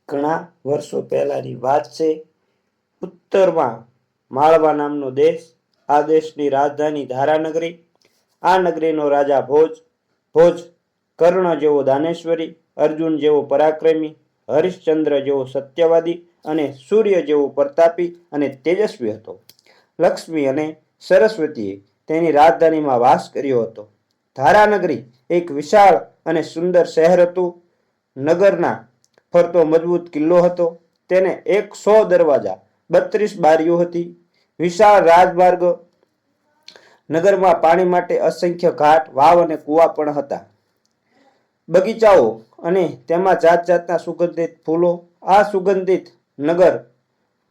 ઘણા વર્ષો પહેલાની વાત છે. ઉત્તરમાં માળવા નામનો દેશ. આ દેશની રાજધાની ધારાનગરી. આ નગરીનો રાજા ભોજ કર્ણ જેવો દાનેશ્વરી, અર્જુન જેવો પરાક્રમી, હરિશ્ચંદ્ર જેવો સત્યવાદી અને સૂર્ય જેવો પ્રતાપી અને તેજસ્વી હતો. લક્ષ્મી અને સરસ્વતીએ તેની રાજધાનીમાં વાસ કર્યો હતો. ધારાનગરી એક વિશાળ અને સુંદર શહેર હતું. નગરના ફરતો મજબૂત કિલ્લો હતો. તેને 100 દરવાજા, 32 બારીઓ હતી. વિશાળ રાજમાર્ગો, નગરમાં પાણી માટે અસંખ્ય ઘાટ, વાવ અને કૂવા પણ હતા. બગીચાઓ અને તેમાં જાત જાતના સુગંધિત ફૂલો. આ સુગંધિત નગર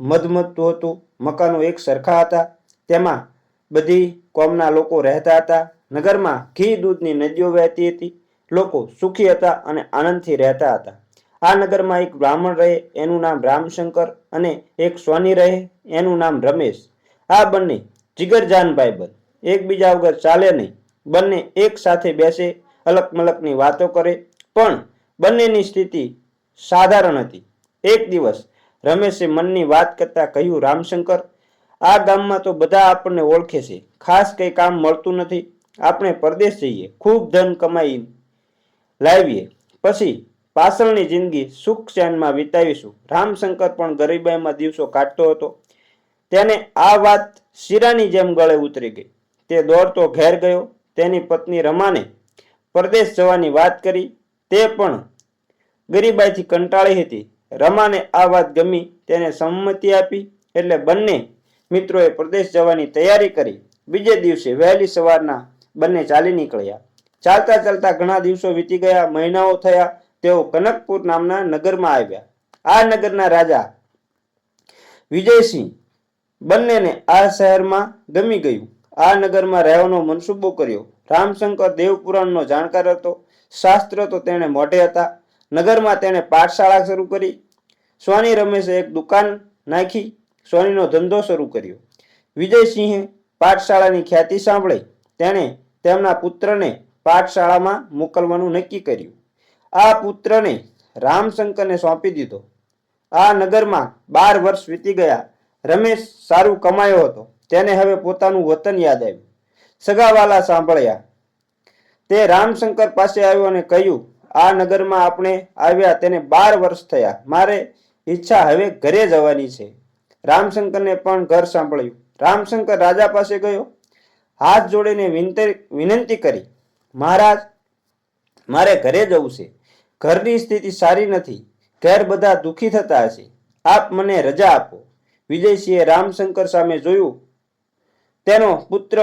મધમધતું હતું. મકાનો એક સરખા હતા. તેમાં બધી કોમના લોકો રહેતા હતા. નગરમાં ઘી દૂધની નદીઓ વહેતી હતી. લોકો સુખી હતા અને આનંદથી રહેતા હતા. આ નગરમાં એક બ્રાહ્મણ રહે, એનું નામ રામશંકર, અને એક સ્વાની રહે, એનું નામ રમેશ. આ બંને જીગરજાન ભાઈબંધ, એકબીજા વગર ચાલે નહીં. બંને એક સાથે બેસે, અલક મલકની વાતો કરે, પણ બંનેની સ્થિતિ સાધારણ હતી. એક દિવસ રમેશે મનની વાત કરતા કહ્યું, રામશંકર, આ ગામમાં તો બધા આપણને ઓળખે છે, ખાસ કંઈ કામ મળતું નથી. આપણે પરદેશ જઈએ, ખૂબ ધન કમાઈ લાવીએ, પછી પાછળની જિંદગી સુખ ચેનમાં વિતાવીશું. રામશંકર પણ ગરીબાઈમાં દિવસો કાઢતો હતો. તેને આ વાત શીરાની જેમ ગળે ઉતરી ગઈ. તે દોડતો ઘેર ગયો. તેની પત્ની રમાને પરદેશ જવાની વાત કરી. તે પણ ગરીબાઈથી કંટાળી હતી. રમાને આ વાત ગમી. તેને સંમતિ આપી. એટલે બંને મિત્રોએ પ્રદેશ જવાની તૈયારી કરી. બીજે દિવસે વહેલી સવારના બંને ચાલી નીકળ્યા. ચાલતા ચાલતા ઘણા દિવસો વીતી ગયા, મહિનાઓ થયા. તેઓ કનકપુર નામના નગરમાં આવ્યા. આ નગરના રાજા વિજયસિંહ બંનેને આ શહેરમાં ગમી ગયું. આ નગરમાં રહેવાનો મનસૂબો કર્યો. રામશંકર દેવપુરાણનો જાણકાર હતો. શાસ્ત્ર તો તેણે મોઢે હતા. નગરમાં તેણે પાઠશાળા શરૂ કરી. સ્વાની રમેશે એક દુકાન નાખી. સ્વાનીનો ધંધો શરૂ કર્યો. વિજયસિંહે પાઠશાળાની ખ્યાતિ સાંભળી. તેણે તેમના પુત્રને પાઠશાળામાં મોકલવાનું નક્કી કર્યું. આ પુત્રને રામશંકરને સોંપી દીધો. આ નગરમાં 12 વર્ષ વીતી ગયા. રમેશ સારું કમાયો હતો. તેને હવે પોતાનું વતન યાદ આવ્યું. સગાવાલા સાંભળ્યા. તે રામશંકર પાસે આવ્યો અને કહ્યું, આ નગરમાં આપણે આવ્યા તેને 12 વર્ષ થયા. મારે ઈચ્છા હવે ઘરે જવાની છે. રામશંકરને પણ ઘર સાંભળ્યું. રામશંકર રાજા પાસે ગયો. હાથ જોડીને વિનંતી કરી, મહારાજ, મારે ઘરે જવું છે. ઘરની સ્થિતિ સારી નથી. ઘેર બધા દુઃખી થતા હશે. આપ મને રજા આપો. વિજયસિંહે રામશંકર સામે જોયું. તેનો પુત્ર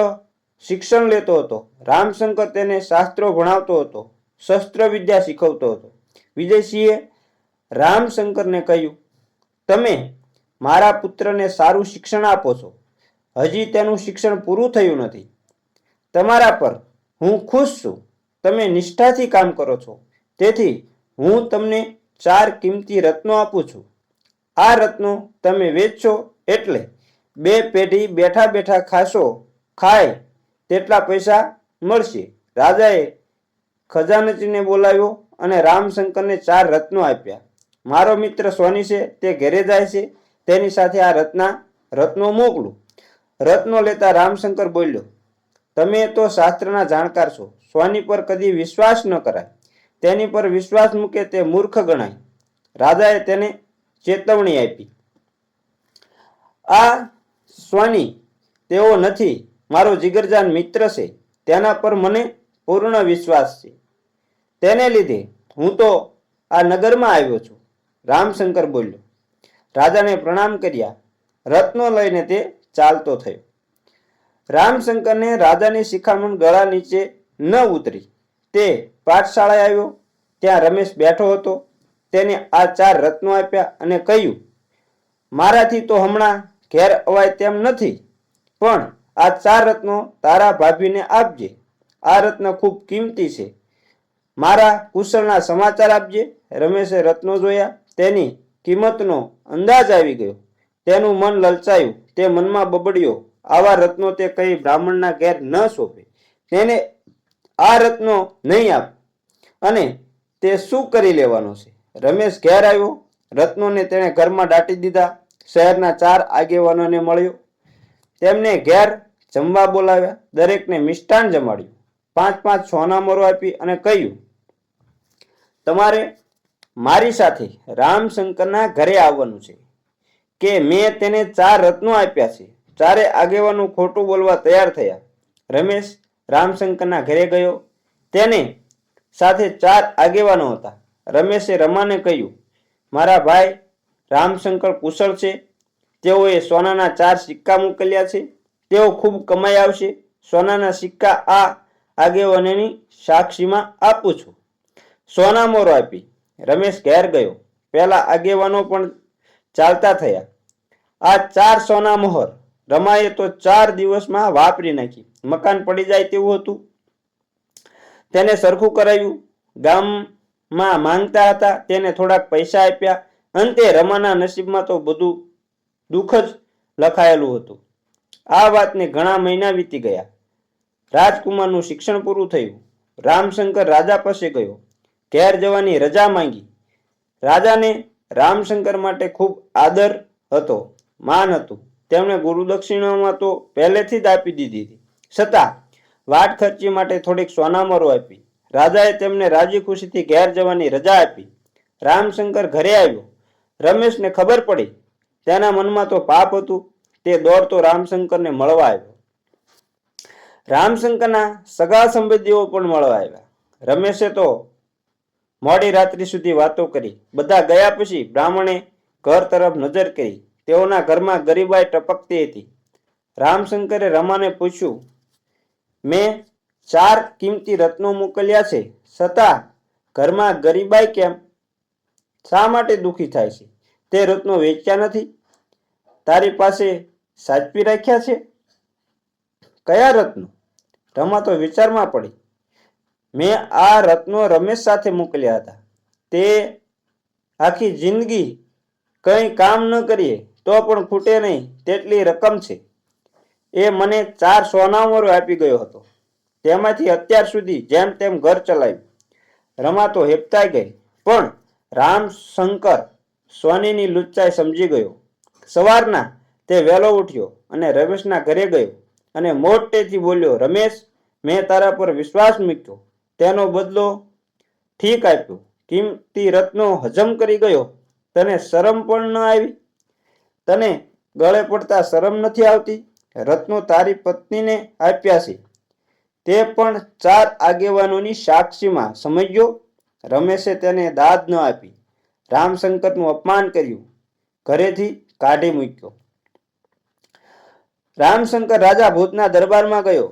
શિક્ષણ લેતો હતો. રામશંકર તેને શાસ્ત્રો ભણાવતો હતો, શસ્ત્ર વિદ્યા શીખવતો હતો. વિજયસિંહે રામશંકરને કહ્યું, તમે મારા પુત્રને સારું શિક્ષણ આપો છો. હજી તેનું શિક્ષણ પૂરું થયું નથી. તમારા પર હું ખુશ છું. તમે નિષ્ઠાથી કામ કરો છો. તેથી હું તમને 4 કિંમતી રત્નો આપું છું. આ રત્નો તમે વેચશો એટલે 2 પેઢી બેઠા બેઠા ખાય તેટલા પૈસા મળશે. રાજાએ ખજાનચીને બોલાવ્યો અને રામશંકરને 4 રત્નો આપ્યા. મારો મિત્ર સ્વાની છે, તે ઘરે જાય છે. તેની સાથે આ રત્નો મોકલું. રત્નો લેતા રામશંકર બોલ્યો, તમે તો શાસ્ત્રના જાણકાર છો. સ્વાની પર કદી વિશ્વાસ ન કરાય. તેની પર વિશ્વાસ મૂકે તે મૂર્ખ ગણાય. રાજાએ તેને ચેતવણી આપી. આ સ્વાની તેવો નથી. મારો જીગરજાન મિત્ર છે. તેના પર મને પૂર્ણ વિશ્વાસ છે. તેને લીધે હું તો આ નગરમાં આવ્યો છું. રામશંકર બોલ્યો. રાજાને પ્રણામ કર્યા. રત્નો લઈને તે ચાલતો થયો. રામશંકરને રાજાની શિખામણ ગળા નીચે ન ઉતરી. તે પાઠશાળાએ આવ્યો. ત્યાં રમેશ બેઠો હતો. તેને આ 4 રત્નો આપ્યા અને કહ્યું, મારાથી તો હમણાં ઘેર અવાય તેમ નથી, પણ આ 4 રત્નો તારા ભાભીને આપજે. આ રત્ન ખૂબ કિંમતી છે. મારા કુશળના સમાચાર આપજે. રમેશે રત્નો જોયા. તેની કિંમતનો અંદાજ આવી ગયો. તેનું મન લલચાયું. તે મનમાં બબડ્યો, આવા રત્નો તે કઈ બ્રાહ્મણના ઘેર ન સોંપે. તેને આ રત્નો નહીં આપ અને તે શું કરી લેવાનો છે. રમેશ ઘેર આવ્યો. રત્નોને તેણે ઘરમાં દાટી દીધા. શહેરના 4 આગેવાનોને મળ્યો, તેમને ઘેર જમવા બોલાવ્યા, દરેકને મિષ્ટાન જમાડ્યું, 5-5 સોનામોરો આપી અને કહ્યું, તમારે મારી સાથે રામશંકરના ઘરે આવવાનું છે કે મેં તેને 4 રત્નો આપ્યા છે. 4 આગેવાનો ખોટું બોલવા તૈયાર થયા. રમેશ રામશંકરના ઘરે ગયો. તેને સાથે 4 આગેવાનો હતા. રમેશે રમાને કહ્યું, મારા ભાઈ રામશંકર કુશળ છે. તેઓએ સોનાના 4 સિક્કા મોકલ્યા છે. તેઓ ખૂબ કમાઈ આવશે. સોનાના સિક્કા આ આગેવાનોની સાક્ષીમાં આપું છું. સોનામોરો આપી રમેશ ઘેર ગયો. પેલા આગેવાનો પણ ચાલતા થયા. આ 4 સોનામોહર રમાએ તો 4 દિવસમાં વાપરી નાખી. મકાન પડી જાય તેવું હતું. તેને સરખું કરાવ્યું. ગામમાં માંગતા હતા તેને થોડાક પૈસા આપ્યા. અંતે રમાના નસીબમાં તો બધું દુઃખ જ લખાયેલું હતું. આ વાતને ઘણા મહિના વીતી ગયા. રાજકુમારનું શિક્ષણ પૂરું થયું. રામશંકર રાજા પાસે ગયો. ઘેર જવાની રજા માંગી. રાજાને રામશંકર માટે ખૂબ આદર હતો, માન હતું. તેમણે ગુરુદક્ષિણામાં તો પહેલેથી જ આપી દીધી હતી. છતાં વાટ ખર્ચી માટે થોડીક સોનામોરો આપી. રાજાએ તેમને રાજી ખુશીથી ઘેર જવાની રજા આપી. રામશંકર ઘરે આવ્યો. રમેશને ખબર પડી. તેના મનમાં તો પાપ હતું. તે દોડતો રામશંકરને મળવા આવ્યો. રામશંકરના સગા સંબંધીઓ પણ મળવા આવ્યા. રમેશે તો મોડી રાત્રિ સુધી વાતો કરી. બધા ગયા પછી બ્રાહ્મણે ઘર તરફ નજર કરી. તેઓના ઘરમાં ગરીબાઈ ટપકતી હતી. રામશંકરે રમાને પૂછ્યું, મેં 4 કિંમતી રત્નો મોકલ્યા છે, છતાં ઘરમાં ગરીબાઈ કેમ? શા માટે દુઃખી થાય છે? તે રત્નો વેચ્યા નથી? તારી પાસે સાચવી રાખ્યા છે? કયા રત્નો? રમા તો વિચારમાં પડી. મેં આ રત્નો રમેશ સાથે મોકલ્યા હતા. તે આખી જિંદગી કંઈ કામ ન કરીએ તો પણ ખૂટે નહીં તેટલી રકમ છે. એ મને 4 સોનામોરો આપી ગયો હતો. તેમાંથી અત્યાર સુધી જેમ તેમ ઘર ચલાવ્યું. રમા તો હેપતાઈ ગઈ. પણ રામશંકર સોનીની લુચ્ચાઈ સમજી ગયો. સવારના તે વહેલો ઉઠ્યો અને રમેશના ઘરે ગયો અને મોટેથી બોલ્યો, રમેશ, મેં તારા પર વિશ્વાસ મૂક્યો, તેનો બદલો ઠીક આપ્યો. કિંમતી રત્નો હજમ કરી ગયો. તને શરમ પણ ન આવી? તને ગળે પડતા શરમ નથી આવતી? રત્નો તારી પત્નીને આપ્યા છે, તે પણ 4 આગેવાનોની સાક્ષીમાં, સમજ્યો? રમેશે તેને દાદ ન આપી. રામશંકરનું અપમાન કર્યું. ઘરેથી કાઢી મૂક્યો. રામશંકર રાજા ભૂતના દરબારમાં ગયો.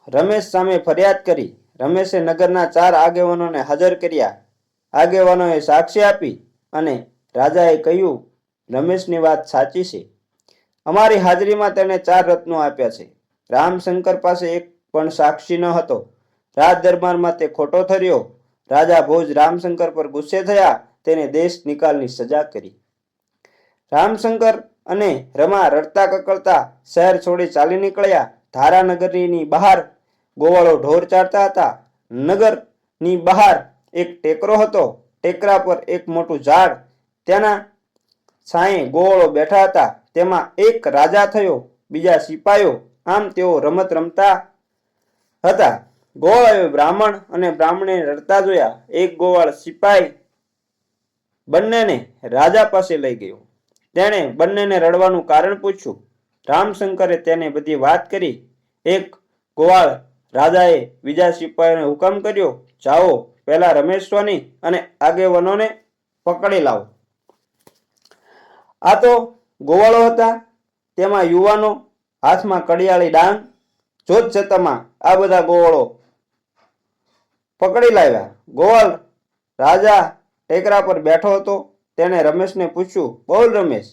રમેશ સામે ફરિયાદ કરી. રમેશે નગરના 4 આગેવાનોને હાજર કર્યા. આગેવાનોએ સાક્ષી આપી અને રાજાએ કહ્યું, રમેશની વાત સાચી છે. અમારી હાજરીમાં તેણે 4 રત્નો આપ્યા છે. રામશંકર પાસે એક પણ સાક્ષી ન હતો. રાજ દરબારમાં તે ખોટો ઠર્યો. રાજા ભોજ રામશંકર પર ગુસ્સે થયા. તેને દેશ નિકાલની સજા કરી. રામશંકર અને રમા રડતા કકળતા શહેર છોડી ચાલી નીકળ્યા. ધારાનગરીની બહાર ગોવાળો ઢોર ચારતા હતા. નગરની બહાર એક ટેકરો હતો. ટેકરા પર એક મોટું ઝાડ. તેના છાંયે ગોવાળો બેઠા હતા. તેમાં એક રાજા થયો, બીજા સિપાઈઓ. આમ તેઓ રમત રમતા હતા. ગોવાળોએ બ્રાહ્મણ અને બ્રાહ્મણીને રડતા જોયા. એક ગોવાળ સિપાઈ બંનેને રાજા પાસે લઈ ગયો. તેણે બંનેને રડવાનું કારણ પૂછ્યું. રામશંકરે તેને બધી વાત કરી. એક ગોવાળ રાજાએ બીજા સિપાહીઓને હુકમ કર્યો, જાઓ, પહેલા રમેશ સોની અને આગેવાનોને પકડી લાવો. આ તો ગોવાળો હતા. તેમાં યુવાનો, હાથમાં કડિયાળી ડાંગ. જોત જતામાં આ બધા ગોવાળો પકડી લાવ્યા. ગોવાળ રાજા ટેકરા પર બેઠો હતો. તેણે રમેશને પૂછ્યું, બોલ રમેશ,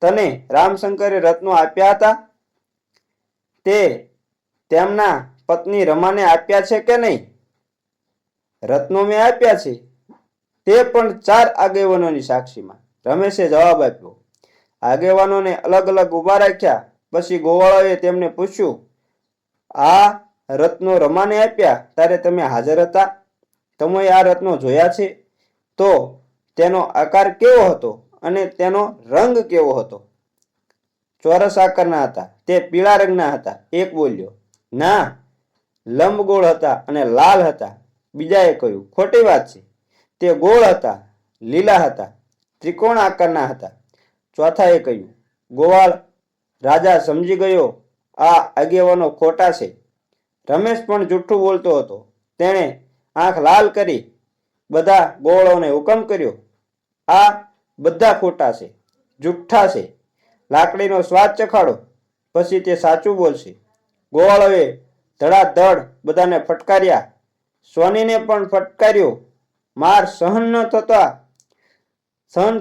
તને રામશંકરે રત્નો આપ્યા હતા? તે તેમના પત્ની રમાને આપ્યા છે કે નહીં? રત્નો મેં આપ્યા છે, તે પણ 4 આગેવાનોની સાક્ષીમાં, રમેશે જવાબ આપ્યો. આગેવાનોને અલગ અલગ ઊભા રાખ્યા. પછી ગોવાળોએ તેમને પૂછ્યું, આ રત્નો રમાને આપ્યા ત્યારે તમે હાજર હતા? તમે આ રત્નો જોયા છે? તો તેનો આકાર કેવો હતો અને તેનો રંગ કેવો હતો? ચોરસ આકારના હતા, તે પીળા રંગના હતા. એક બોલ્યો, ના, લંબગોળ હતા અને લાલ હતા. બીજાએ કહ્યું, ખોટી વાત છે, તે ગોળ હતા, લીલા હતા, ત્રિકોણ આકારના હતા. ચોથાએ કહ્યું, ગોવાળ રાજા સમજી ગયો, આ આગેવાનો ખોટા છે. રમેશ પણ જૂઠું બોલતો હતો. તેણે આંખ લાલ કરી બધા ગોવાળોને હુકમ કર્યો, આ બધા ખોટા છે, જુઠ્ઠા છે. લાકડીનો સ્વાદ ચખાડો, પછી તે સાચું બોલશે. ગોવાળોએ ધડાધડ બધાને ફટકાર્યા. સોનીને પણ ફટકાર્યો. માર સહન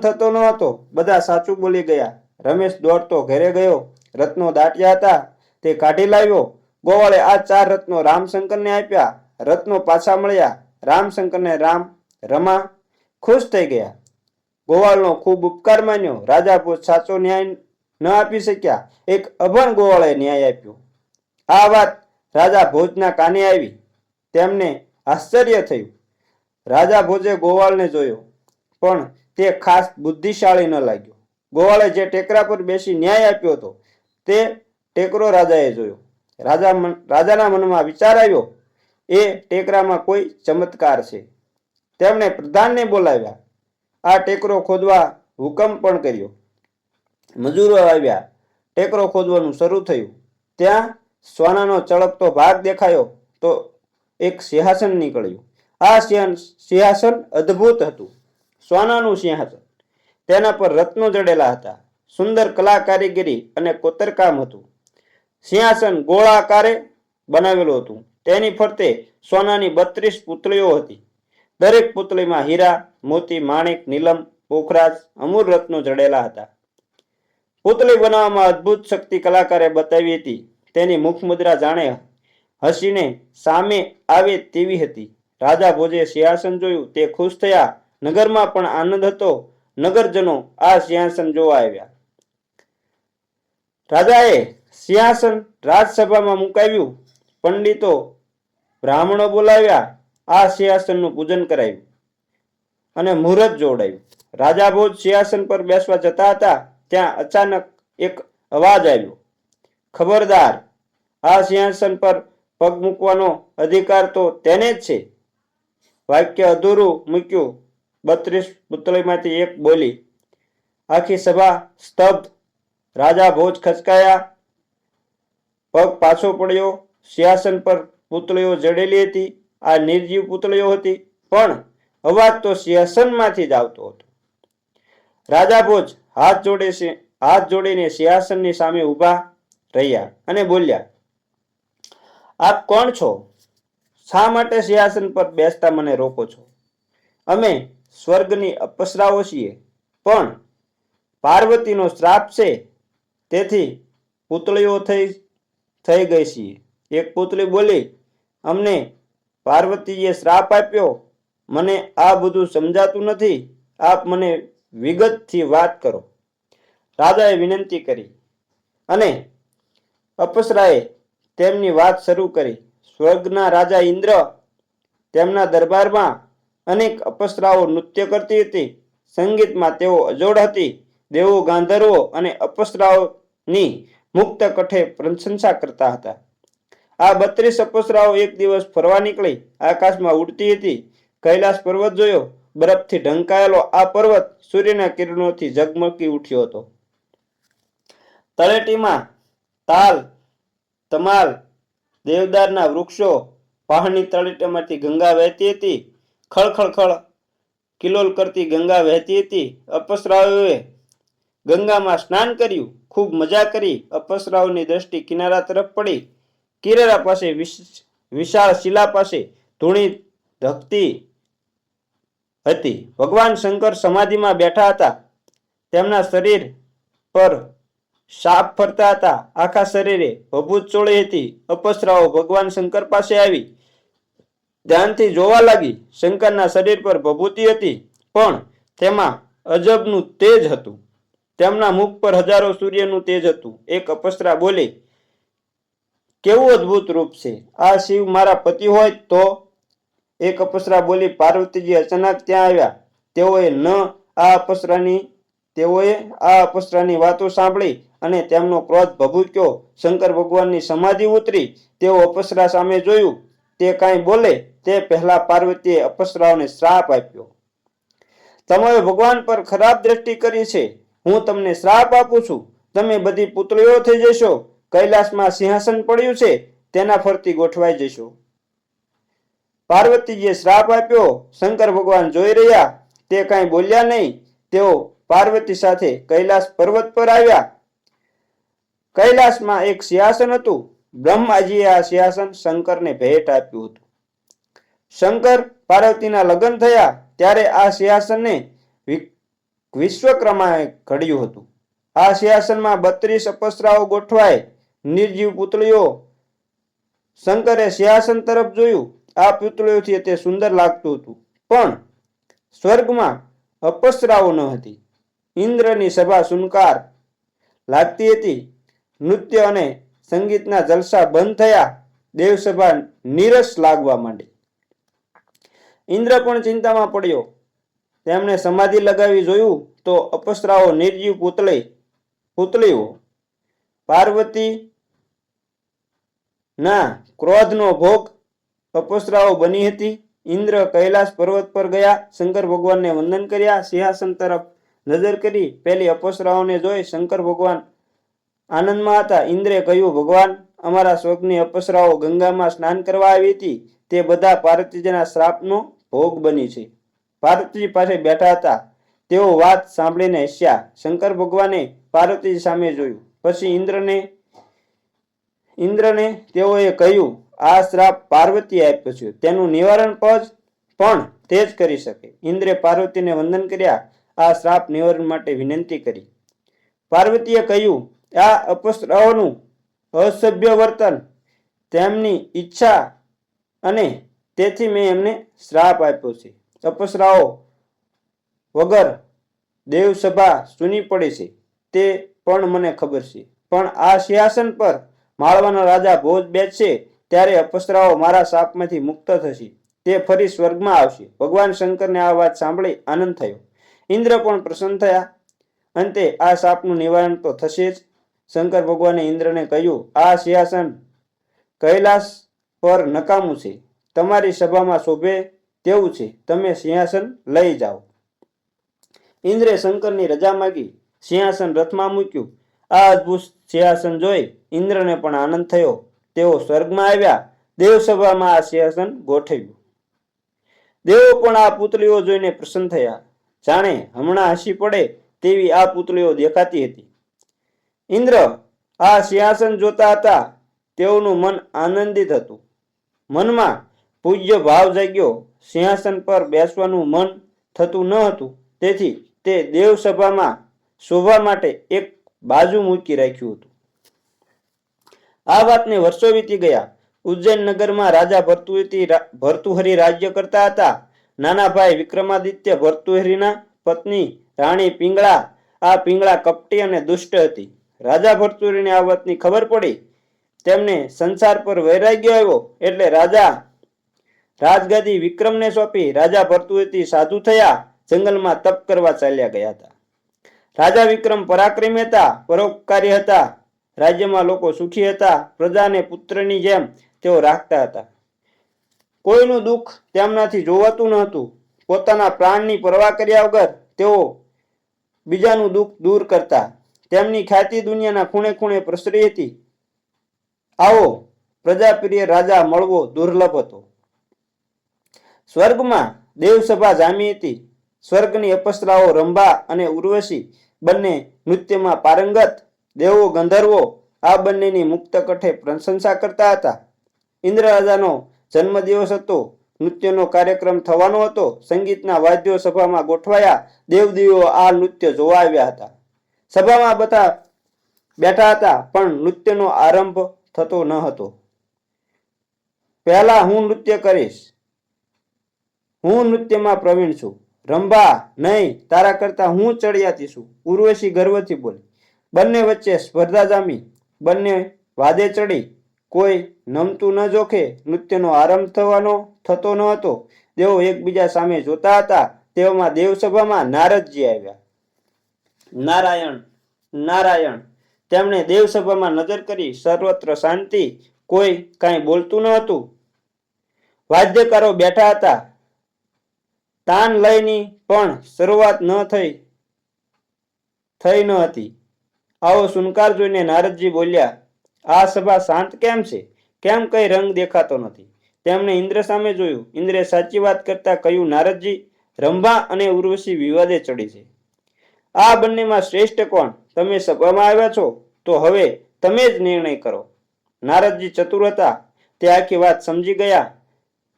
થતો ન હતો. બધા સાચું બોલી ગયા. રમેશ દોડતો ઘરે ગયો. રત્નો દાટ્યા હતા તે કાઢી લાવ્યો. ગોવાળે આ 4 રત્નો રામશંકરને આપ્યા. રત્નો પાછા મળ્યા. રામશંકરને રમા ખુશ થઈ ગયા. ગોવાળનો ખૂબ ઉપકાર માન્યો. રાજા ભોજ સાચો ન્યાય ન આપી શક્યા. એક અભણ ગોવાળે ન્યાય આપ્યો. આ વાત રાજા ભોજના કાને આવી. તેમને આશ્ચર્ય થયું. રાજા ભોજે ગોવાળને જોયો, પણ તે ખાસ બુદ્ધિશાળી ન લાગ્યો. ગોવાળે જે ટેકરા પર બેસી ન્યાય આપ્યો હતો તે ટેકરો રાજાએ જોયો. રાજાના મનમાં વિચાર આવ્યો, એ ટેકરામાં કોઈ ચમત્કાર છે. તેમણે પ્રધાનને બોલાવ્યા. આ ટેકરો ખોદવા હુકમ પણ કર્યો. મજૂરો આવ્યા. ટેકરો ખોદવાનું શરૂ થયું. ત્યાં સોનાનો ચળકતો ભાગ દેખાયો તો એક સિંહાસન નીકળ્યું. આ સિંહાસન અદ્ભુત હતું. સોનાનું સિંહાસન. તેના પર રત્નો જડેલા હતા. સુંદર કલા કારીગરી અને કોતરકામ હતું. સિંહાસન ગોળાકારે બનાવેલું હતું. તેની ફરતે સોનાની 32 પૂતળીઓ હતી. દરેક પૂતળીમાં હીરા, મોતી, માણેક, નીલમ, પોખરાજ, અમૂલ રત્નો જડેલા હતા. પૂતળી બનાવવામાં અદ્ભુત શક્તિ કલાકારે બતાવી હતી. તેની મુખમુદ્રા જાણે હસીને સામે આવે તેવી હતી. રાજા ભોજે સિંહાસન જોયું. તે ખુશ થયા. નગરમાં પણ આનંદ હતો. નગરજનો આ સિંહાસન જોવા આવ્યા. રાજાએ સિંહાસન રાજસભામાં મુકાવ્યું. પંડિતો, બ્રાહ્મણો બોલાવ્યા. આ સિંહાસનનું પૂજન કરાયું અને મુહૂર્ત જોડાયું. રાજા ભોજ સિંહાસન પર બેસવા જતા હતા ત્યાં અચાનક એક અવાજ આવ્યો, ખબરદાર, આ સિંહાસન પર પગ મૂકવાનો અધિકાર તો તેને જ છે. વાક્ય અધૂરું મૂક્યું. 32 પૂતળીમાંથી એક બોલી. આખી સભા સ્તબ્ધ. રાજા ભોજ ખચકાયા. પગ પાછો પડ્યો. સિંહાસન પર પૂતળીઓ જડેલી હતી. આ નિર્જીવ પૂતળીઓ હતી, પણ અવાજ તો સિંહાસનમાંથી જ આવતો હતો. રાજા ભોજ હાથ જોડીને સિંહાસનની સામે ઊભા રહ્યા અને બોલ્યા, આપ કોણ છો? શા માટે સિંહાસન પર બેસતા મને રોકો છો? અમે સ્વર્ગની અપ્સરાઓ છીએ, પણ પાર્વતીનો શ્રાપ છે, તેથી પૂતળીઓ થઈ ગઈ છીએ. એક પૂતળી બોલી, અમને પાર્વતીએ શ્રાપ આપ્યો. મને આ બધું સમજાતું નથી. આપ મને વિગતથી વાત કરો. રાજાએ વિનંતી કરી અને અપ્સરાએ તેમની વાત શરૂ કરી. સ્વર્ગના રાજા ઇન્દ્ર, તેમના દરબારમાં અનેક અપ્સરાઓ નૃત્ય કરતી હતી. સંગીતમાં તેઓ અજોડ હતી. દેવો, ગાંધર્વો અને અપ્સરાઓની મુક્ત કંઠે પ્રશંસા કરતા હતા. આ 32 અપ્સરાઓ એક દિવસ ફરવા નીકળી. આકાશમાં ઉડતી હતી. કૈલાસ પર્વત જોયો. બરફથી ઢંકાયેલો આ પર્વત સૂર્યના કિરણોથી ઝગમગી ઉઠ્યો હતો. તળેટીમાં તાલ, તમાલ, દેવદારના વૃક્ષો, પહાડની તળેટીમાંથી ગંગા વહેતી હતી. ખળખળ કિલોલ કરતી ગંગા વહેતી હતી. અપ્સરાઓએ ગંગામાં સ્નાન કર્યું. ખૂબ મજા કરી. અપ્સરાઓની દ્રષ્ટિ કિનારા તરફ પડી. કિનારા પાસે વિશાળ શિલા પાસે ધૂણી ધકતી હતી. ભગવાન શંકર સમાધિમાં બેઠા હતા. તેમના શરીર પર સાપ ફરતા હતા. આખા શરીરે ભભૂત ચોળી હતી. અપ્સરાઓ ભગવાન શંકર પાસે આવી ધ્યાનથી જોવા લાગી. શંકરના શરીર પર ભભૂતિ હતી, પણ તેમાં અજબનું તેજ હતું. તેમના મુખ પર હજારો સૂર્યનું તેજ હતું. એક અપ્સરા બોલી, કેવું અદ્ભુત રૂપ છે. આ શિવ મારા પતિ હોય તો? એક અપ્સરા બોલી, પાર્વતીજી અચાનક ત્યાં આવ્યા. તેઓએ આ અપસરાની વાતો સાંભળી અને તેમનો ક્રોધ ભભૂક્યો. શંકર ભગવાનની સમાધિ ઉતરી. તેઓ અપસરા સામે જોયું. તે કાંઈ બોલે તે પહેલા પાર્વતીએ અપસરાઓને શ્રાપ આપ્યો. તમે ભગવાન પર ખરાબ દ્રષ્ટિ કરી છે. હું તમને શ્રાપ આપું છું. તમે બધી પુતળીઓ થઈ જશો. કૈલાસમાં સિંહાસન પડ્યું છે તેના ફરતી ગોઠવાઈ જશો. પાર્વતીજીએ શ્રાપ આપ્યો. શંકર ભગવાન જોઈ રહ્યા. તે કાંઈ બોલ્યા નહીં. તેઓ પાર્વતી સાથે કૈલાસ પર્વત પર આવ્યા. કૈલાસમાં એક સિંહાસન હતું. બ્રહ્માજીએ આ સિંહાસન શંકરને ભેટ આપ્યું હતું. શંકર પાર્વતીના લગ્ન થયા ત્યારે આ સિંહાસનને વિશ્વકર્માએ ઘડ્યું હતું. આ સિંહાસનમાં 32 અપ્સરાઓ ગોઠવાય નિર્જીવ પુતળીઓ. શંકરે સિંહાસન તરફ જોયું. આ પુતળીઓથી તે સુંદર લાગતું હતું, પણ સ્વર્ગમાં અપ્સરાઓ ન હતી. ઇન્દ્રની સભા સુનકાર લાગતી હતી. નૃત્ય અને સંગીતના જલસા બંધ થયા. દેવસભા નીરસ લાગવા માંડી. ઇન્દ્ર પણ ચિંતામાં પડ્યો. તેમણે સમાધિ લગાવી જોયું તો અપ્સરાઓ નિર્જીવ પુતળીઓ. પાર્વતી ના ક્રોધનો ભોગ અપ્સરાઓ બની હતી. ઇન્દ્ર કૈલાસ પર્વત પર ગયા. શંકર ભગવાનને વંદન કર્યા. સિંહાસન તરફ નજર કરી પેલી અપ્સરાઓને જોઈ શંકર ભગવાન આનંદમાં હતા. ઇન્દ્રે કહ્યું, ભગવાન, અમારા સ્વર્ગની અપ્સરાઓ ગંગામાં સ્નાન કરવા આવી હતી. તે બધા પાર્વતીજીના શ્રાપનો ભોગ બની છે. પાર્વતીજી પાસે બેઠા હતા. તેઓ વાત સાંભળીને હસ્યા. શંકર ભગવાને પાર્વતીજી સામે જોયું. પછી ઇન્દ્રને તેઓએ કહ્યું, આ શ્રાપ પાર્વતીએ આપ્યો છે. તેનું નિવારણ પણ તે જ કરી શકે. ઇન્દ્રે પાર્વતીને વંદન કર્યા. આ શ્રાપ નિવારણ માટે વિનંતી કરી. પાર્વતીએ કહ્યું, આ અપ્સરાઓનું અસભ્ય વર્તન તેમની ઈચ્છા અને તેથી મેં એમને શ્રાપ આપ્યો છે. અપ્સરાઓ વગર દેવસભા સૂની પડી છે તે પણ મને ખબર છે. પણ આ સિંહાસન પર માળવાનો રાજા ભોજ બેસશે ત્યારે અપ્સરાઓ મારા શાપમાંથી મુક્ત થશે. તે ફરી સ્વર્ગમાં આવશે. ભગવાન શંકરને આ વાત સાંભળી આનંદ થયો. ઇન્દ્ર પણ પ્રસન્ન થયા. અંતે આ શાપનું નિવારણ તો થશે જ. શંકર ભગવાને ઇન્દ્રને કહ્યું, આ સિંહાસન કૈલાસ પર નકામું છે. તમારી સભામાં શોભે તેવું છે. તમે સિંહાસન લઈ જાઓ. ઇન્દ્રે શંકરની રજા માંગી. સિંહાસન રથમાં મૂક્યું. આ અદ્ભુત સિંહાસન જોઈ ઇન્દ્રને પણ આનંદ થયો. તેઓ સ્વર્ગમાં આવ્યા. દેવસભામાં આ સિંહાસન ગોઠવ્યું. દેવો પણ આ પુતળીઓ જોઈને પ્રસન્ન થયા. જાણે હમણાં હસી પડે તેવી આ પુતળીઓ દેખાતી હતી. ઇન્દ્ર આ સિંહાસન જોતા હતા. તેઓનું મન આનંદિત હતું. મનમાં પૂજ્ય ભાવ જાગ્યો. સિંહાસન પર બેસવાનું મન થતું ન હતું. તેથી તે દેવસભામાં શોભા માટે એક બાજુ મૂકી રાખ્યું હતું. આ વાતને વર્ષો વીતી ગયા. ઉજ્જૈન નગરમાં રાજા ભર્તુહરિ રાજ્ય કરતા હતા. નાના ભાઈ વિક્રમાદિત્ય ભર્તુહરિના પત્ની રાણી પિંગળા. આ પિંગળા કપટી અને દુષ્ટ હતી. રાજા ભર્તુહરિને આ વાતની ખબર પડી. તેમને સંસાર પર વૈરાગ્ય આવ્યો એટલે રાજગાદી વિક્રમને સોંપી. રાજા ભર્તુહરિ સાધુ થયા. જંગલમાં તપ કરવા ચાલ્યા ગયા હતા. રાજા વિક્રમ પરાક્રમી હતા, પરોપકારી હતા. રાજ્યમાં લોકો સુખી હતા. પ્રજાને પુત્રની જેમ તેઓ રાખતા હતા. કોઈનું દુઃખ તેમનાથી જોવાતું ન હતું. પોતાના પ્રાણની પરવા કર્યા વગર તેઓ બીજાનું દુઃખ દૂર કરતા. તેમની ખ્યાતિ દુનિયાના ખૂણે ખૂણે પ્રસરી હતી. આવો પ્રજાપ્રિય રાજા મળવો દુર્લભ હતો. સ્વર્ગમાં દેવસભા જામી હતી. સ્વર્ગની અપ્સરાઓ રંભા અને ઉર્વશી બંને નૃત્યમાં પારંગત. દેવો ગંધર્વો આ બંનેની મુક્ત કંઠે પ્રશંસા કરતા હતા. ઇન્દ્ર રાજાનો જન્મદિવસ હતો. નૃત્યનો કાર્યક્રમ થવાનો હતો. સંગીતના વાદ્યો સભામાં ગોઠવાયા. દેવદેવીઓ આ નૃત્ય જોવા આવ્યા હતા. સભામાં બધા બેઠા હતા પણ નૃત્યનો આરંભ થતો ન હતો. પહેલા હું નૃત્ય કરીશ. હું નૃત્યમાં પ્રવીણ છું. રંભા, નહીં, તારા કરતા હું ચડિયાતી છું. ઉર્વશી ગર્વથી બોલી. બંને વચ્ચે સ્પર્ધા જામી. બંને વાદે ચડી. કોઈ નમતું ન જોખે નૃત્યનો આરંભ થતો ન હતો. તેઓ એકબીજા સામે જોતા હતા. તેવામાં દેવસભામાં નારદજી આવ્યા. નારાયણ નારાયણ. તેમણે દેવસભામાં નજર કરી. સર્વત્ર શાંતિ, કોઈ કાંઈ બોલતું ન હતું. વાદ્યકારો બેઠા હતા. તાન લયની પણ શરૂઆત થઈ ન હતી. આવો સુનકાર જોઈને નારદજી બોલ્યા, આ સભા શાંત કેમ છે? કેમ કઈ રંગ દેખાતો નથી? તેમણે ઇન્દ્ર સામે જોયું. ઇન્દ્રે સાચી વાત કરતા કહ્યું, નારદજી, રંભા અને ઉર્વશી વિવાદે ચડી છે. આ બંનેમાં શ્રેષ્ઠ કોણ? તમે સભામાં આવ્યા છો તો હવે તમે જ નિર્ણય કરો. નારદજી ચતુર હતા. તે આખી વાત સમજી ગયા.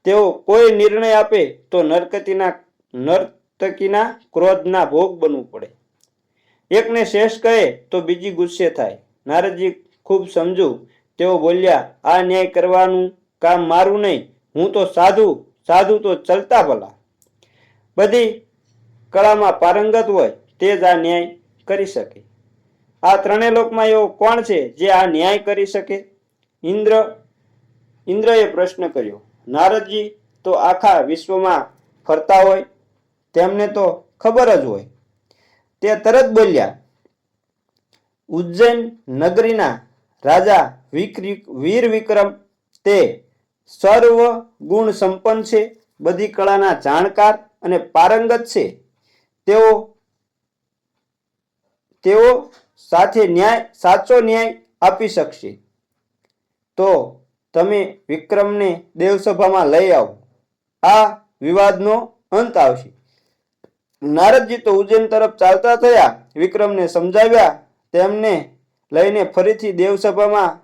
તેઓ કોઈ નિર્ણય આપે તો નર્તકીના ક્રોધના ભોગ બનવું પડે. એકને શેષ કહે તો બીજી ગુસ્સે થાય. નારદજી ખૂબ સમજુ. તેઓ બોલ્યા, આ ન્યાય કરવાનું કામ મારું નહીં. હું તો સાધુ તો ચલતા ભલા. બધી કળામાં પારંગત હોય તે જ આ ન્યાય કરી શકે. આ ત્રણેય લોકમાં એવો કોણ છે જે આ ન્યાય કરી શકે? ઇન્દ્રએ પ્રશ્ન કર્યો. નારદજી તો આખા વિશ્વમાં ફરતા હોય, તેમને તો ખબર જ હોય. તે તરત બોલ્યા, ઉજ્જૈન નગરીના રાજા વીર વિક્રમ તે સર્વ ગુણ સંપન્ન છે, બધી કળાના જાણકાર અને પારંગત છે. તેઓ સાથે સાચો ન્યાય આપી શકશે. તો તમે વિક્રમને દેવસભામાં લઈ આવો. આ વિવાદનો અંત આવશે. નારદજી તો ઉજ્જૈન તરફ ચાલતા થયા. વિક્રમને સમજાવ્યા. તેમને લઈને ફરીથી દેવસભામાં.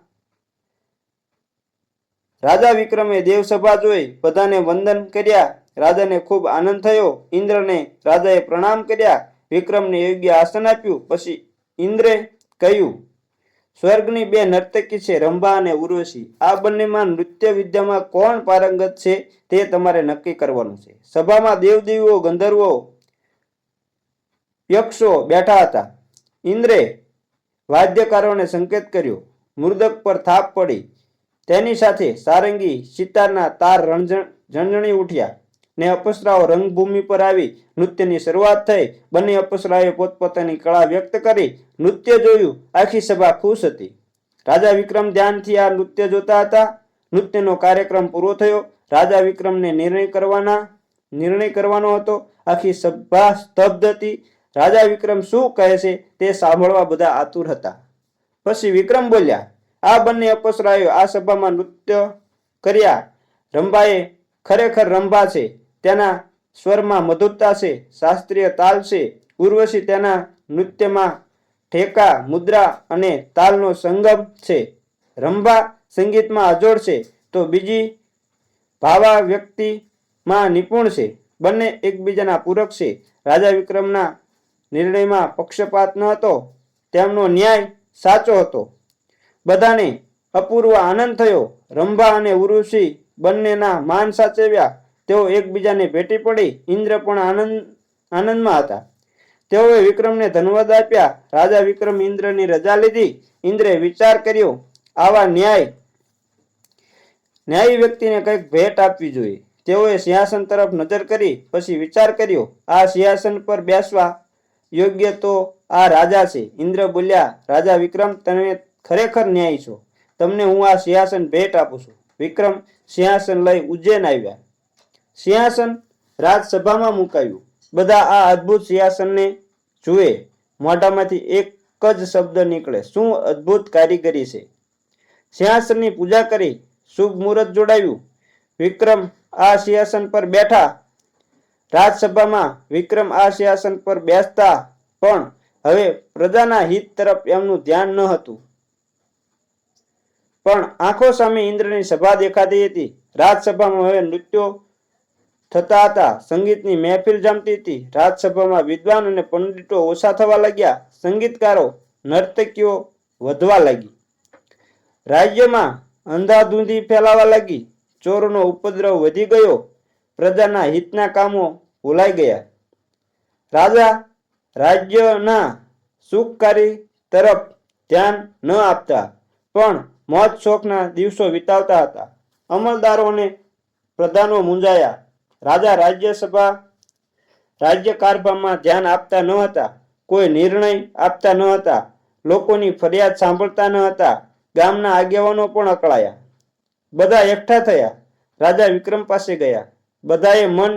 રાજા વિક્રમે દેવસભા જોઈ. બધાને વંદન કર્યા. રાજાને ખૂબ આનંદ થયો. ઇન્દ્રને રાજાએ પ્રણામ કર્યા. વિક્રમને યોગ્ય આસન આપ્યું. પછી ઇન્દ્રે કહ્યું, સ્વર્ગની બે નર્તકી છે, રંભા અને ઉર્વશી. આ બંનેમાં નૃત્ય વિદ્યામાં કોણ પારંગત છે તે તમારે નક્કી કરવાનું છે. સભામાં દેવદેવીઓ, ગંધર્વો, યક્ષો બેઠા હતા. ઇન્દ્રે વાદ્યકારોને સંકેત કર્યો. મૃદક પર થાપ પડી. તેની સાથે સારંગી, સિતારના તાર ઝણઝણી ઉઠ્યા ને અપ્સરાઓ રંગભૂમિ પર આવી નૃત્યની શરૂઆત થઈ. બંને અપ્સરાઓએ પોતપોતાની કળા વ્યક્ત કરી. નૃત્ય જોયું. આખી સભા ખુશ હતી. રાજા વિક્રમ ધ્યાનથી આ નૃત્ય જોતા હતા. નૃત્યનો કાર્યક્રમ પૂરો થયો. રાજા વિક્રમને નિર્ણય કરવાનો હતો. આખી સભા સ્તબ્ધ હતી. રાજા વિક્રમ શું કહે છે તે સાંભળવા બધા આતુર હતા. પછી વિક્રમ બોલ્યા, આ બંને અપ્સરાઓએ આ સભામાં નૃત્ય કર્યા. રંભાએ ખરેખર રંભા છે. તેના સ્વરમાં મધુરતા છે, શાસ્ત્રીય તાલ છે. ઉર્વશી તેના નૃત્યમાં ઠેકા, મુદ્રા અને તાલનો સંગમ છે. રંભા સંગીતમાં અજોડ છે તો બીજી ભાવાવ્યક્તિમાં નિપુણ છે. બંને એકબીજાના પૂરક છે. રાજા વિક્રમના નિર્ણયમાં પક્ષપાત ન હતો. તેમનો ન્યાય સાચો હતો. બધાને અપૂર્વ આનંદ થયો. રંભા અને ઉર્વશી બંનેના માન સાચવ્યા. તેઓ એકબીજાને ભેટી પડી. ઇન્દ્ર પણ આનંદમાં હતા. તેઓએ વિક્રમને ધન્યવાદ આપ્યા. રાજા વિક્રમ ઇન્દ્રની રજા લીધી. ઇન્દ્રે વિચાર કર્યો, આવા ન્યાયી વ્યક્તિને કંઈક ભેટ આપવી જોઈએ. તેઓએ સિંહાસન તરફ નજર કરી. પછી વિચાર કર્યો, આ સિંહાસન પર બેસવા યોગ્ય તો આ રાજા છે. ઇન્દ્ર બોલ્યા, રાજા વિક્રમ, તમે ખરેખર ન્યાયી છો. તમને હું આ સિંહાસન ભેટ આપું છું. વિક્રમ સિંહાસન લઈ ઉજ્જૈન આવ્યા. સિંહાસન રાજસભામાં મુકાયું. બધા આ અદ્ભુત સિંહાસનને જુએ. મોઢામાંથી એક જ શબ્દ નીકળે, શું અદ્ભુત કારીગરી છે. સિંહાસનની પૂજા કરી. શુભ મુહૂર્ત જોડાયું. વિક્રમ આ સિંહાસન પર બેઠા. રાજસભામાં વિક્રમ આ સિંહાસન પર બેસતા પણ હવે પ્રજાના હિત તરફ એમનું ધ્યાન ન હતું. પણ આંખો સામે ઇન્દ્રની સભા દેખાતી હતી. રાજસભામાં હવે નૃત્યો થતા હતા. સંગીતની મહેફિલ જામતી હતી. રાજસભામાં વિદ્વાન અને પંડિતો ઓછા થવા લાગ્યા. સંગીતકારો, નર્તકીઓ વધવા લાગી. રાજ્યમાં અંધાધૂંધી ફેલાવા લાગી. ચોરોનો ઉપદ્રવ વધી ગયો. પ્રજાના હિતના કામો ભૂલાઈ ગયા. રાજા રાજ્યના સુખકારી તરફ ધ્યાન ન આપતા પણ મોજ શોખના દિવસો વિતાવતા હતા. અમલદારો અને પ્રધાનો મૂંઝાયા. રાજા રાજ્ય કારભારમાં ધ્યાન આપતા ન હતા, કોઈ નિર્ણય આપતા ન હતા, લોકોની ફરિયાદ સાંભળતા ન હતા. ગામના આગેવાનો પણ અકળાયા. બધા એકઠા થયા, રાજા વિક્રમ પાસે ગયા. બધાએ મન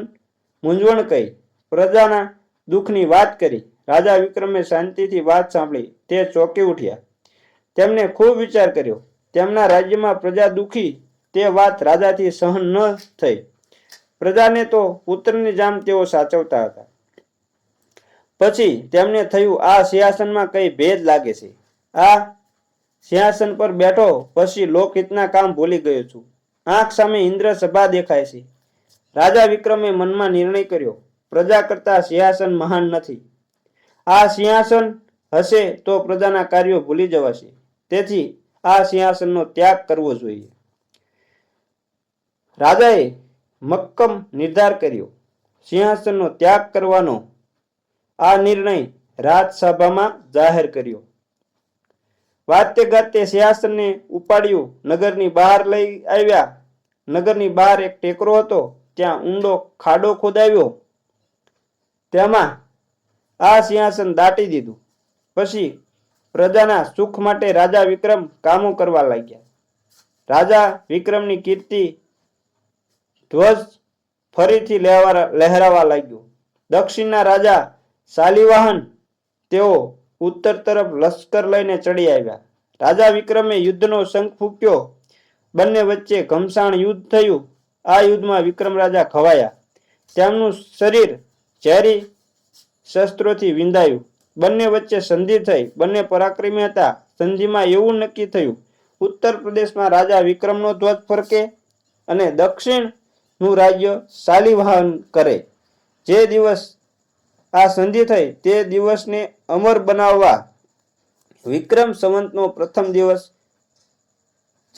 મૂંઝવણ કહી, પ્રજાના દુઃખની વાત કરી. રાજા વિક્રમે શાંતિથી વાત સાંભળી. તે ચોંકી ઉઠ્યા. તેમણે ખૂબ વિચાર કર્યો. તેમના રાજ્યમાં પ્રજા દુઃખી, તે વાત રાજાથી સહન ન થઈ. પ્રજાને તો પુત્રની જેમ તેઓ સાચવતા હતા. પછી તેમને થયું, આ સિંહાસનમાં કઈ ભેદ લાગે છે. આ સિંહાસન પર બેઠો પછી લોકહિતના કામ ભૂલી ગયો છું. આંખ સામે ઇન્દ્ર સભા દેખાય છે. રાજા વિક્રમે મનમાં નિર્ણય કર્યો, પ્રજા કરતા સિંહાસન મહાન નથી. આ સિંહાસન હશે તો પ્રજાના કાર્યો ભૂલી જવાશે. તેથી આ સિંહાસનનો ત્યાગ કરવો જોઈએ. રાજાએ મક્કમ નિર્ધાર કર્યો. સિંહાસનનો ત્યાગ કરવાનો આ નિર્ણય રાજસભામાં જાહેર કર્યો. વાતે ગાતે સિંહાસનને ઉપાડ્યું નગરની બહાર લઈ આવ્યા. નગરની બહાર એક ટેકરો હતો, ત્યાં ઊંડો ખાડો ખોદાવ્યો. તેમાં આ સિંહાસન દાટી દીધું. પછી પ્રજાના સુખ માટે રાજા વિક્રમ કામો કરવા લાગ્યા. રાજા વિક્રમની કીર્તિ ધ્વજ ફરીથી લહેરાવા લાગ્યો. દક્ષિણના રાજા શાલિવાહન, તેઓ ઉત્તર તરફ લશ્કર લઈને ચડી આવ્યા. રાજા વિક્રમે યુદ્ધનો શંખ ફૂંક્યો. બંને વચ્ચે ઘમસાણ યુદ્ધ થયું. આ યુદ્ધમાં વિક્રમ રાજા ખવાયા. તેમનું શરીર ઝેરી શસ્ત્રોથી વિંધાયું. બંને વચ્ચે સંધિ થઈ. બંને પરાક્રમી હતા. સંધિમાં એવું નક્કી થયું, ઉત્તર પ્રદેશમાં રાજા વિક્રમનો ધ્વજ ફરકે અને દક્ષિણનું રાજ્ય શાલિવાહન કરે. જે દિવસ આ સંધિ થઈ તે દિવસને અમર બનાવવા વિક્રમ સંવતનો પ્રથમ દિવસ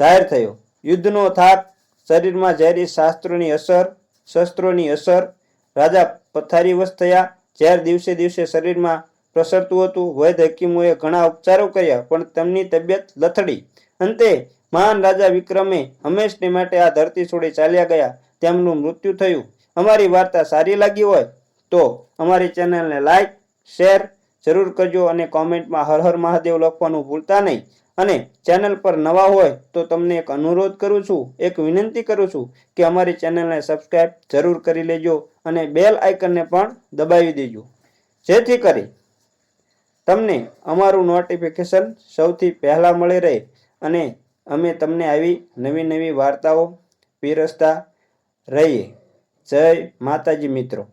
જાહેર થયો. યુદ્ધનો થાક, શરીરમાં ઝેરી શસ્ત્રોની અસર. રાજા પથારીવશ થયા. ઝેર દિવસે દિવસે શરીરમાં પ્રસરતું હતું. વૈદ્ય હકીમોએ ઘણા ઉપચારો કર્યા, પણ તેમની તબિયત લથડી. અંતે મહાન રાજા વિક્રમે હંમેશને માટે આ ધરતી છોડી ચાલ્યા ગયા. તેમનું મૃત્યુ થયું. અમારી વાર્તા સારી લાગી હોય તો અમારી ચેનલને લાઈક, શેર જરૂર કરજો અને કોમેન્ટમાં હર હર મહાદેવ લખવાનું ભૂલતા નહીં. અને ચેનલ પર નવા હોય તો તમને એક અનુરોધ કરું છું, એક વિનંતી કરું છું કે અમારી ચેનલને સબસ્ક્રાઇબ જરૂર કરી લેજો અને બેલ આઇકનને પણ દબાવી દેજો, જેથી કરી તમને અમારું નોટિફિકેશન સૌથી પહેલાં મળી રહે અને અમે તમને આવી નવી નવી વાર્તાઓ પીરસતા રહીએ. જય માતાજી મિત્રો.